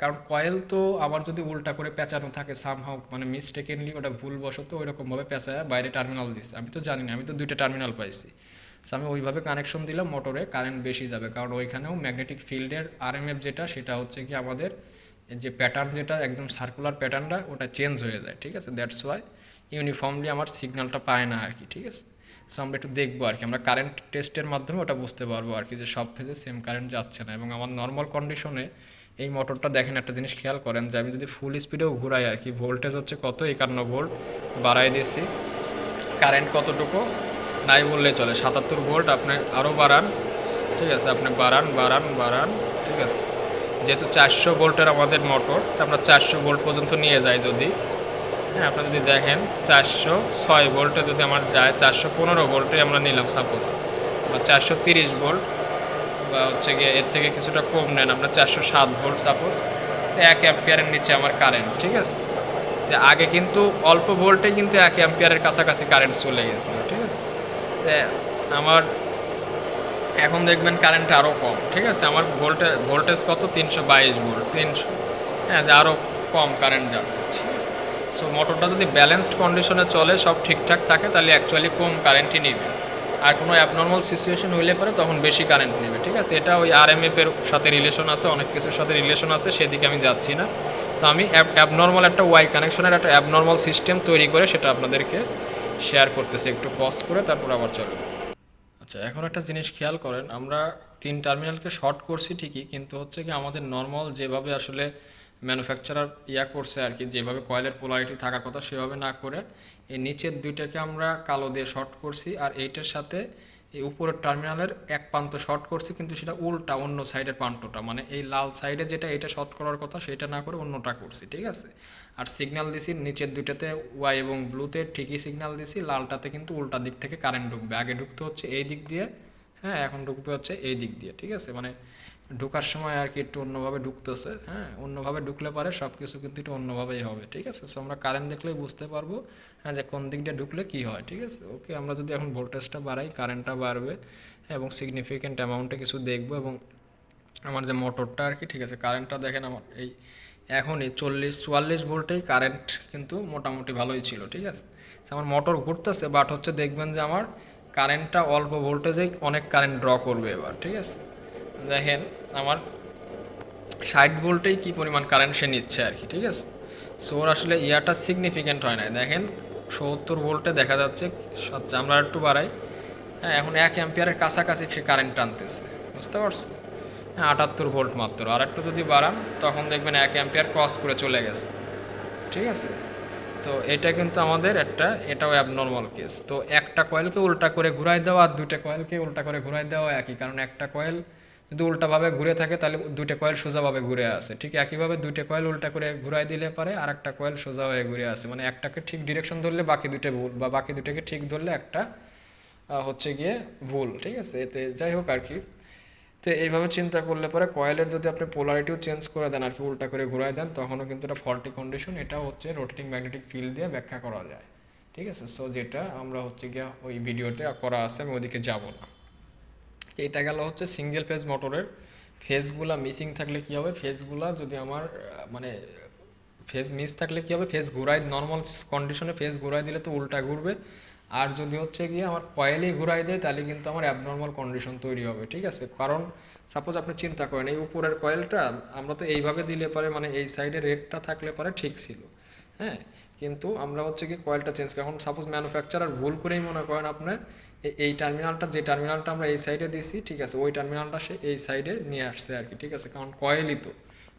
কারণ কয়েল তো আবার যদি উল্টা করে পেঁচানো থাকে সামহাও, মানে মিস্টেকেনলি ওটা ভুলবশত ওইরকমভাবে পেঁচায় বাইরে টার্মিনাল দিচ্ছে, আমি তো জানি না, আমি তো দুইটা টার্মিনাল পাইছি। সো আমি ওইভাবে কানেকশন দিলাম, মোটরে কারেন্ট বেশি যাবে, কারণ ওইখানেও ম্যাগনেটিক ফিল্ডের আরএমএফ যেটা, সেটা হচ্ছে কি আমাদের যে প্যাটার্ন, যেটা একদম সার্কুলার প্যাটার্নটা, ওটা চেঞ্জ হয়ে যায়। ঠিক আছে, দ্যাটস ওয়াই ইউনিফর্মলি আমার সিগন্যালটা পায় না আর কি। ঠিক আছে, সো আমরা একটু দেখবো আর কি, আমরা কারেন্ট টেস্টের মাধ্যমে ওটা বুঝতে পারবো আর কি, যে সব ফেজে সেম কারেন্ট যাচ্ছে না। এবং আমার নর্মাল কন্ডিশনে এই মোটরটা দেখেন, একটা জিনিস খেয়াল করেন যে আমি যদি ফুল স্পিডেও ঘুরাই আর কি, ভোল্টেজ হচ্ছে কত, 51 ভোল্ট বাড়াই দিয়েছি, কারেন্ট কতটুকু নাই বললে চলে, 77 ভোল্ট। আপনি আরও বাড়ান, ঠিক আছে, আপনি বাড়ান বাড়ান বাড়ান, ঠিক আছে, যেহেতু 400 ভোল্টের আমাদের মোটর, আমরা 400 ভোল্ট পর্যন্ত নিয়ে যাই যদি, হ্যাঁ, আপনারা যদি দেখেন 406 ভোল্টে যদি আমার যায়, 415 ভোল্টে আমরা নিলাম সাপোজ, বা 430 ভোল্ট, বা হচ্ছে গিয়ে এর থেকে কিছুটা কম নেন, আমরা 407 ভোল্ট সাপোজ, 1 অ্যাম্পিয়ারের নিচে আমার কারেন্ট। ঠিক আছে, যে আগে কিন্তু অল্প ভোল্টে কিন্তু 1 অ্যাম্পিয়ারের কাছাকাছি কারেন্ট চলে গেছিলো। ঠিক আছে, আমার এখন দেখবেন কারেন্ট আরও কম। ঠিক আছে, আমার ভোল্টেজ কত, 322 ভোল্ট, 300, হ্যাঁ, যে আরও কম কারেন্ট যাচ্ছে। ঠিক আছে, সো মোটরটা যদি ব্যালেন্সড কন্ডিশনে চলে, সব ঠিকঠাক থাকে, তাহলে অ্যাকচুয়ালি কম কারেন্টই নেবে। আর কোনো অ্যাবনর্মাল সিচুয়েশন হইলে পরে তখন বেশি কারেন্ট নেবে। ঠিক আছে, এটা ওই আরএমএফ এর সাথে রিলেশন আছে, অনেক কিছুর সাথে রিলেশন আছে, সেদিকে আমি যাচ্ছি না। তো আমি অ্যাবনর্মাল একটা ওয়াই কানেকশনের একটা অ্যাবনর্মাল সিস্টেম তৈরি করে সেটা আপনাদেরকে শেয়ার করতেছি, একটু পজ করে তারপর আবার চলবে। আচ্ছা, এখন একটা জিনিস খেয়াল করেন, আমরা তিন টার্মিনালকে শর্ট করছি ঠিকই, কিন্তু হচ্ছে কি আমাদের নর্মাল যেভাবে আসলে ম্যানুফ্যাকচারার ইয়া করছে আর কি, যেভাবে কয়েলের পোলারিটি থাকার কথা সেভাবে না করে এই নিচের দুইটাকে আমরা কালো দিয়ে শর্ট করছি, আর এইটার সাথে এই উপরের টার্মিনালের এক প্রান্ত শর্ট করছি, কিন্তু সেটা উল্টা, অন্য সাইডের প্রান্তটা, মানে এই লাল সাইডে যেটা এটা শর্ট করার কথা সেটা না করে অন্যটা করছি। ঠিক আছে, আর সিগন্যাল দিছি নিচের দুইটাতে ওয়াই এবং ব্লুতে ঠিকই সিগন্যাল দিছি, লালটাতে কিন্তু উল্টা দিক থেকে কারেন্ট ঢুকবে, আগে ঢুকতে হচ্ছে এই দিক দিয়ে, হ্যাঁ, এখন ঢুকবে হচ্ছে এই দিক দিয়ে। ঠিক আছে, মানে ঢোকার সময় আর কি একটু অন্যভাবে ঢুকতেছে, হ্যাঁ, অন্যভাবে ঢুকলে পারে সব কিছু কিন্তু একটু অন্যভাবেই হবে। ঠিক আছে, সো আমরা কারেন্ট দেখলেই বুঝতে পারবো, হ্যাঁ, যে কোন দিক দিয়ে ঢুকলে কী হয়। ঠিক আছে, ওকে, আমরা যদি এখন ভোল্টেজটা বাড়াই, কারেন্টটা বাড়বে, এবং সিগনিফিক্যান্ট অ্যামাউন্টে কিছু দেখবো। এবং আমার যে মোটরটা আর কি, ঠিক আছে, কারেন্টটা দেখেন আমার এই এখনই 44 ভোল্টেই কারেন্ট কিন্তু মোটামুটি ভালোই ছিল। ঠিক আছে, আমার মোটর ঘুরতেছে, বাট হচ্ছে দেখবেন যে আমার কারেন্টটা অল্প ভোল্টেজেই অনেক কারেন্ট ড্র করবে এবার। ঠিক আছে, দেখেন আমার 60 ভোল্টেই কী পরিমাণ কারেন্ট সে নিচ্ছে আর কি। ঠিক আছে, সো ওর আসলে ইয়াটা সিগনিফিক্যান্ট হয় না। দেখেন 70 ভোল্টে দেখা যাচ্ছে, আচ্ছা আমরা একটু বাড়াই, হ্যাঁ, এখন 1 অ্যাম্পিয়ারের কাছাকাছি সে কারেন্ট টানতেছে, বুঝতে পারছো? হ্যাঁ, 78 ভোল্ট মাত্র। আর একটু যদি বাড়ান তখন দেখবেন 1 অ্যাম্পিয়ার ক্রস করে চলে গেছে, ঠিক আছে? তো এটা কিন্তু আমাদের একটা, এটাও অ্যাবনর্মাল কেস। তো একটা কয়েলকে উল্টা করে ঘুরাই দেওয়া আর দুইটা কয়েলকে উল্টা করে ঘুরাই দেওয়া একই, কারণ একটা কয়েল যদি উল্টাভাবে ঘুরে থাকে তাহলে দুইটা কয়েল সোজাভাবে ঘুরে আসে, ঠিক একইভাবে দুইটা কয়েল উল্টা করে ঘুরাই দিলে পারে আর একটা কয়েল সোজা হয়ে ঘুরে আসে, মানে একটাকে ঠিক ডিরেকশন ধরলে বাকি দুইটা ভুল, বা বাকি দুইটাকে ঠিক ধরলে একটা হচ্ছে গিয়ে ভুল, ঠিক আছে? এতে যাই হোক আর কি। তো এইভাবে চিন্তা করলে পরে কয়েলের যদি আপনি পোলারিটিও চেঞ্জ করে দেন আর কি, উল্টা করে ঘুরাই দেন, তখনও কিন্তু এটা ফল্টি কন্ডিশন। এটা হচ্ছে রোটেটিং ম্যাগনেটিক ফিল্ড দিয়ে ব্যাখ্যা করা যায়, ঠিক আছে? সো যেটা আমরা হচ্ছে গিয়ে ওই ভিডিওতে করা আছে, আমি ওদিকে যাব না। এটা গেল হচ্ছে সিঙ্গেল ফেজ মোটরের ফেজগুলা মিসিং থাকলে কী হবে, ফেজগুলা যদি আমার মানে ফেজ মিস থাকলে কী হবে, ফেজ ঘুরাই নর্মাল কন্ডিশনে ফেজ ঘুরাই দিলে তো উল্টা ঘুরবে, আর যদি হচ্ছে গিয়ে আমার কয়েলই ঘুরাই দেয় তাহলে কিন্তু আমার অ্যাবনর্মাল কন্ডিশন তৈরি হবে, ঠিক আছে? কারণ সাপোজ আপনি চিন্তা করেন এই উপরের কয়েলটা আমরা তো এইভাবে দিলে পারে, মানে এই সাইডে রেডটা থাকলে পারে ঠিক ছিল, হ্যাঁ, কিন্তু আমরা হচ্ছে কি কয়েলটা চেঞ্জ করি। এখন সাপোজ ম্যানুফ্যাকচারার ভুল করেই মনে করেন আপনার এই টার্মিনালটা, যে টার্মিনালটা আমরা এই সাইডে দিছি, ঠিক আছে, ওই টার্মিনালটা সে এই সাইডে নিয়ে আসছে আর কি, ঠিক আছে? কারণ কয়েলই তো,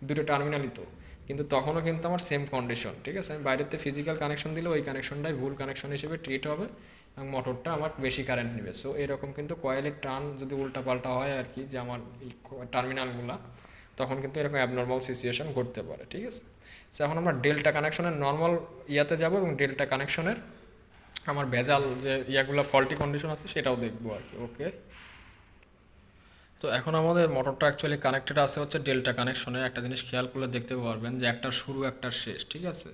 দুটো টার্মিনালই তো, কিন্তু তখনও কিন্তু আমার সেম কন্ডিশন, ঠিক আছে? আমি বাইরেতে ফিজিক্যাল কানেকশন দিলে ওই কানেকশনটাই ভুল কানেকশন হিসেবে ট্রিট হবে এবং মোটরটা আমার বেশি কারেন্ট নেবে। সো এরকম কিন্তু কয়েলের টার্ন যদি উল্টাপাল্টা হয় আর কি, যে আমার এই টার্মিনালগুলো, তখন কিন্তু এরকম অ্যাবনর্মাল সিচুয়েশন ঘটতে পারে, ঠিক আছে? সো এখন আমরা ডেল্টা কানেকশনের নর্মাল ইয়াতে যাব এবং ডেল্টা কানেকশনের আমার ভেজাল যে ইয়াগুলো ফল্টি কন্ডিশন আছে সেটাও দেখবো আর কি। ওকে, তো এখন আমাদের মোটরটা অ্যাকচুয়ালি কানেক্টেড আছে হচ্ছে ডেল্টা কানেকশনে। একটা জিনিস খেয়াল করলে দেখতে পারবেন যে একটার শুরু একটার শেষ, ঠিক আছে?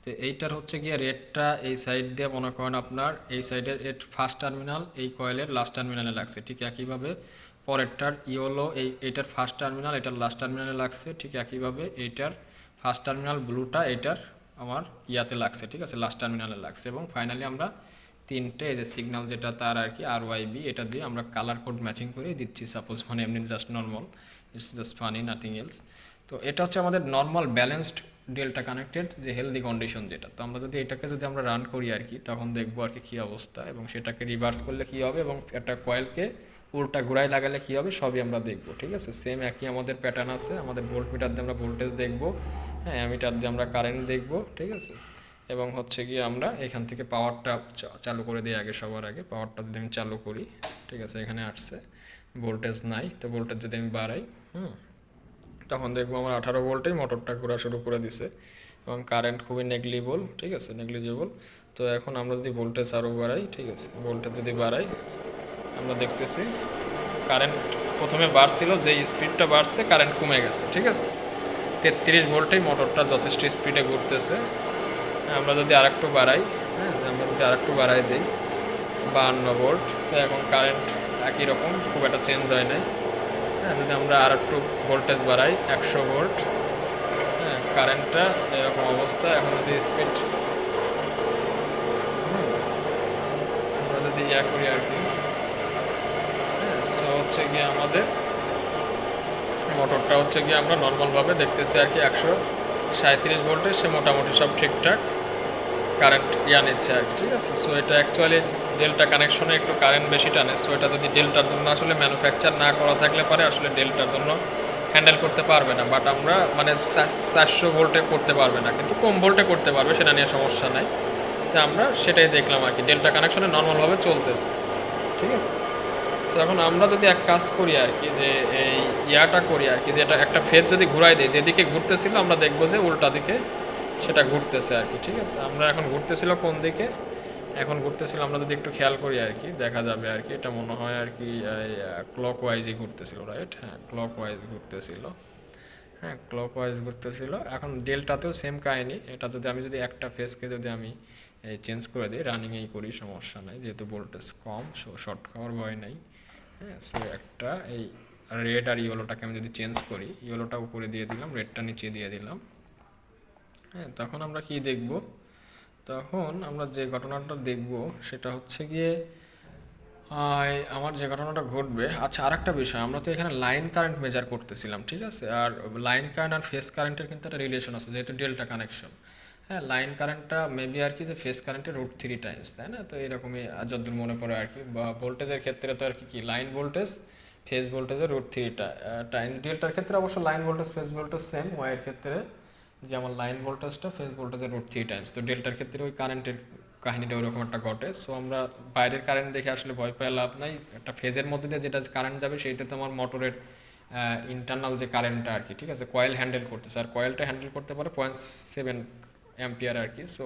তো এইটার হচ্ছে গিয়ে রেডটা এই সাইড দিয়ে মনে করেন আপনার এই সাইডের এর ফার্স্ট টার্মিনাল এই কয়েলের লাস্ট টার্মিনালে লাগছে, ঠিক একইভাবে পরেরটার ইয়েলো এইটার ফার্স্ট টার্মিনাল এটার লাস্ট টার্মিনালে লাগছে, ঠিক একইভাবে এইটার ফার্স্ট টার্মিনাল ব্লুটা এইটার আমার ইয়াতে লাগছে, ঠিক আছে, লাস্ট টার্মিনালে লাগছে। এবং ফাইনালি আমরা তিনটে এই যে সিগন্যাল যেটা তার আর কি আর ওয়াই বি, এটা দিয়ে আমরা কালার কোড ম্যাচিং করে দিচ্ছি সাপোজ, মানে এমনি just normal, it's just funny, nothing else. তো এটা হচ্ছে আমাদের নর্মাল ব্যালেন্সড ডেল্টা কানেক্টেড যে হেলদি কন্ডিশন যেটা। তো আমরা যদি এটাকে যদি আমরা রান করি আর কি, তখন দেখবো আর কি কী অবস্থা, এবং সেটাকে রিভার্স করলে কী হবে, এবং একটা কয়েলকে উল্টা ঘুরাই লাগালে কী হবে, সবই আমরা দেখবো, ঠিক আছে? সেম একই আমাদের প্যাটার্ন আছে, আমাদের ভোল্ট মিটার দিয়ে আমরা ভোল্টেজ দেখবো, হ্যাঁ, অ্যামিটার দিয়ে আমরা কারেন্ট দেখবো, ঠিক আছে? এবং হচ্ছে গিয়ে আমরা এখান থেকে পাওয়ারটা চালু করে দিই আগে, সবার আগে পাওয়ারটা যদি আমি চালু করি, ঠিক আছে, এখানে আসছে ভোল্টেজ নাই, তো ভোল্টেজ যদি আমি বাড়াই, তখন দেখবো আমার 18 ভোল্টেই মোটরটা ঘোরা শুরু করে দিছে এবং কারেন্ট খুবই নেগলিবল, ঠিক আছে, নেগলিজেবল। তো এখন আমরা যদি ভোল্টেজ আরও বাড়াই, ঠিক আছে, ভোল্টেজ যদি বাড়াই আমরা দেখতেছি কারেন্ট প্রথমে বাড়ছিল, যেই স্পিডটা বাড়ছে কারেন্ট কমে গেছে, ঠিক আছে? 33 ভোল্টেই মোটরটা যথেষ্ট স্পিডে ঘুরতেছে। আমরা যদি আরেকটু বাড়াই, হ্যাঁ, আমরা যদি আরেকটু বাড়াই দিই 52 ভোল্ট, তো এখন কারেন্ট একই রকম, খুব একটা চেঞ্জ হয় নাই। হ্যাঁ, যদি আমরা আর একটু ভোল্টেজ বাড়াই 100 ভোল্ট, হ্যাঁ, কারেন্টটা এরকম অবস্থা। এখন যদি স্পিড আমরা যদি ইয়া করি আর কি, হ্যাঁ, সো হচ্ছে গিয়ে আমাদের মোটরটা হচ্ছে গিয়ে আমরা নর্মালভাবে দেখতেছি আর কি 137 ভোল্টে সে মোটামুটি সব ঠিকঠাক কারেন্ট ইয়া নিচ্ছে আর কি, ঠিক আছে? সো এটা অ্যাকচুয়ালি ডেল্টা কানেকশনে একটু কারেন্ট বেশি টানে। সো এটা যদি ডেল্টার জন্য আসলে ম্যানুফ্যাকচার না করা থাকলে পারে আসলে ডেল্টার জন্য হ্যান্ডেল করতে পারবে না, বাট আমরা মানে 400 ভোল্টে করতে পারবে না, কিন্তু কম ভোল্টে করতে পারবে, সেটা নিয়ে সমস্যা নাই। তো আমরা সেটাই দেখলাম আর কি, ডেল্টা কানেকশনে নর্মালভাবে চলতেছে, ঠিক আছে? সো এখন আমরা যদি এক কাজ করি আর কি, যে এই ইয়াটা করি আর কি, যে এটা একটা ফেজ যদি ঘুরাই দিই, যেদিকে ঘুরতেছিল আমরা দেখবো যে উল্টা দিকে সেটা ঘুরতেছে আর কি, ঠিক আছে? আমরা এখন ঘুরতেছিল কোন দিকে, এখন ঘুরতেছিল আমরা যদি একটু খেয়াল করি আর কি, দেখা যাবে আর কি, এটা মনে হয় আর কি ক্লক ওয়াইজই ঘুরতেছিল, রাইট? হ্যাঁ, ক্লক ওয়াইজ ঘুরতেছিল, হ্যাঁ, ক্লক ওয়াইজ ঘুরতেছিল। এখন ডেল্টাতেও সেম কাহিনি, এটা যদি আমি যদি একটা ফেজকে যদি আমি চেঞ্জ করে দিই, রানিংয়েই করি, সমস্যা নাই, যেহেতু ভোল্টেজ কম, শর্ট খাওয়ার ভয় নাই। হ্যাঁ, সো একটা এই রেড আর ইয়েলোটাকে আমি যদি চেঞ্জ করি, ইয়েলোটা উপরে দিয়ে দিলাম, রেডটা নিচে দিয়ে দিলাম, হ্যাঁ, তখন আমরা কি দেখব, তখন আমরা যে ঘটনাটা দেখব সেটা হচ্ছে গিয়ে আমার যে ঘটনাটা ঘটবে। আচ্ছা, আর একটা বিষয়, আমরা তো এখানে লাইন কারেন্ট মেজার করতেছিলাম, ঠিক আছে? আর লাইন কারেন্ট আর ফেস কারেন্টের কিন্তু একটা রিলেশন আছে, যেহেতু ডেল্টা কানেকশন। হ্যাঁ, লাইন কারেন্টটা মেবি আর কি যে ফেজ কারেন্টের √3 টাইমস, তাই না? তো এরকমই যতদূর মনে পড়ে আর কি, বা ভোল্টেজের ক্ষেত্রে তো আর কি কি লাইন ভোল্টেজ ফেজ ভোল্টেজের √3 টাইম। ডেল্টার ক্ষেত্রে অবশ্য line voltage phase voltage same, ওয়াইয়ের ক্ষেত্রে যে আমার লাইন ভোল্টেজটা ফেজ ভোল্টেজের √3 টাইমস। তো ডেল্টার ক্ষেত্রে ওই কারেন্টের কাহিনীটা ওরকম একটা ঘটে। সো আমরা বাইরের কারেন্ট দেখে আসলে ভয় পাওয়ার লাভ নাই, একটা ফেজের মধ্যে দিয়ে যেটা কারেন্ট যাবে সেইটা তো আমার মোটরের ইন্টারনাল যে কারেন্টটা আর কি, ঠিক আছে, কয়েল হ্যান্ডেল করতেছে, আর কয়েলটা হ্যান্ডেল করতে পারে 0.7 অ্যাম্পিয়ার আর কি। সো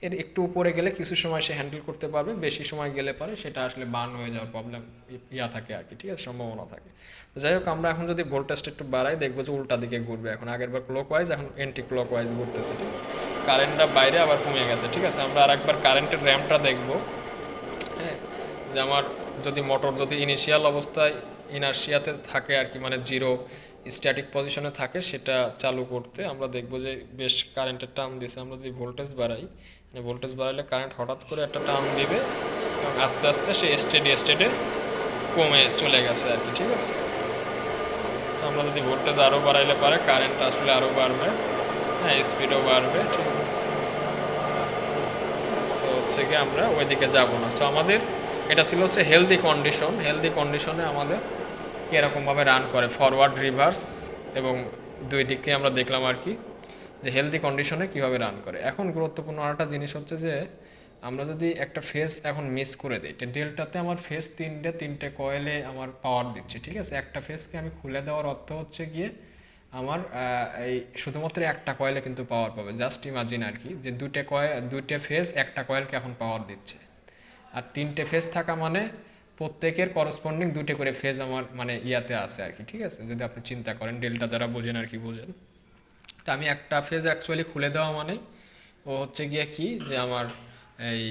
এর একটু উপরে গেলে কিছু সময় সে হ্যান্ডেল করতে পারবে, বেশি সময় গেলে পারে সেটা আসলে বার্ন হয়ে যাওয়ার প্রবলেম থাকে আর কি, ঠিক আছে, সম্ভাবনা থাকে। তো যাই হোক, আমরা এখন যদি ভোল্টেজটা একটু বাড়াই দেখবো যে উল্টা দিকে ঘুরবে, এখন আগের বার ক্লক ওয়াইজ এখন এন্টি ক্লক ওয়াইজ ঘুরতেছে, ঠিক আছে? কারেন্টটা বাইরে আবার কমে গেছে, ঠিক আছে। আমরা আরেকবার কারেন্টের র্যাম্পটা দেখবো। হ্যাঁ, যে আমার যদি মোটর যদি ইনিশিয়াল অবস্থায় ইনার্শিয়াতে থাকে আর কি, মানে জিরো স্ট্যাটিক পজিশনে থাকে, সেটা চালু করতে আমরা দেখবো যে বেশ কারেন্টের টার্ন দিছে। আমরা যদি ভোল্টেজ বাড়াই, মানে ভোল্টেজ বাড়াইলে কারেন্ট হঠাৎ করে একটা টার্ন দিবে এবং আস্তে আস্তে সে স্টেটে কমে চলে গেছে আর কি, ঠিক আছে। তো আমরা যদি ভোল্টেজ আরও বাড়াইলে পারে কারেন্ট আসলে আরও বাড়বে, হ্যাঁ, স্পিডও বাড়বে, ঠিক আছে। সো হচ্ছে কি আমরা ওইদিকে যাব না। সো আমাদের এটা ছিল হচ্ছে হেলদি কন্ডিশনে আমাদের কীরকমভাবে রান করে ফরওয়ার্ড রিভার্স, এবং দুই দিককে আমরা দেখলাম আর কি যে হেলদি কন্ডিশনে কীভাবে রান করে। এখন গুরুত্বপূর্ণ আরেকটা জিনিস হচ্ছে যে আমরা যদি একটা ফেজ এখন মিস করে দিই, ডেল্টাতে আমার ফেজ তিনটে কয়েলে আমার পাওয়ার দিচ্ছে, ঠিক আছে। একটা ফেজকে আমি খুলে দেওয়ার অর্থ হচ্ছে গিয়ে আমার এই শুধুমাত্র একটা কয়েলে কিন্তু পাওয়ার পাবে। জাস্ট ইমাজিন আর কি যে দুইটা ফেজ একটা কয়েলকে এখন পাওয়ার দিচ্ছে, আর তিনটে ফেজ থাকা মানে প্রত্যেকের করসপন্ডিং দুটো করে ফেজ আমার মানে ইয়াতে আছে আর কি, ঠিক আছে। যদি আপনি চিন্তা করেন, ডেল্টা যারা বোঝেন আর কি বোঝেন। তো আমি একটা ফেজ অ্যাকচুয়ালি খুলে দেওয়া মানে ও হচ্ছে গিয়ে কি যে আমার এই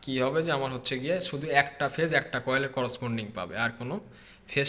কি হবে যে আমার হচ্ছে গিয়ে শুধু একটা ফেজ একটা কয়েলের করসপন্ডিং পাবে, আর কোনো ফেজ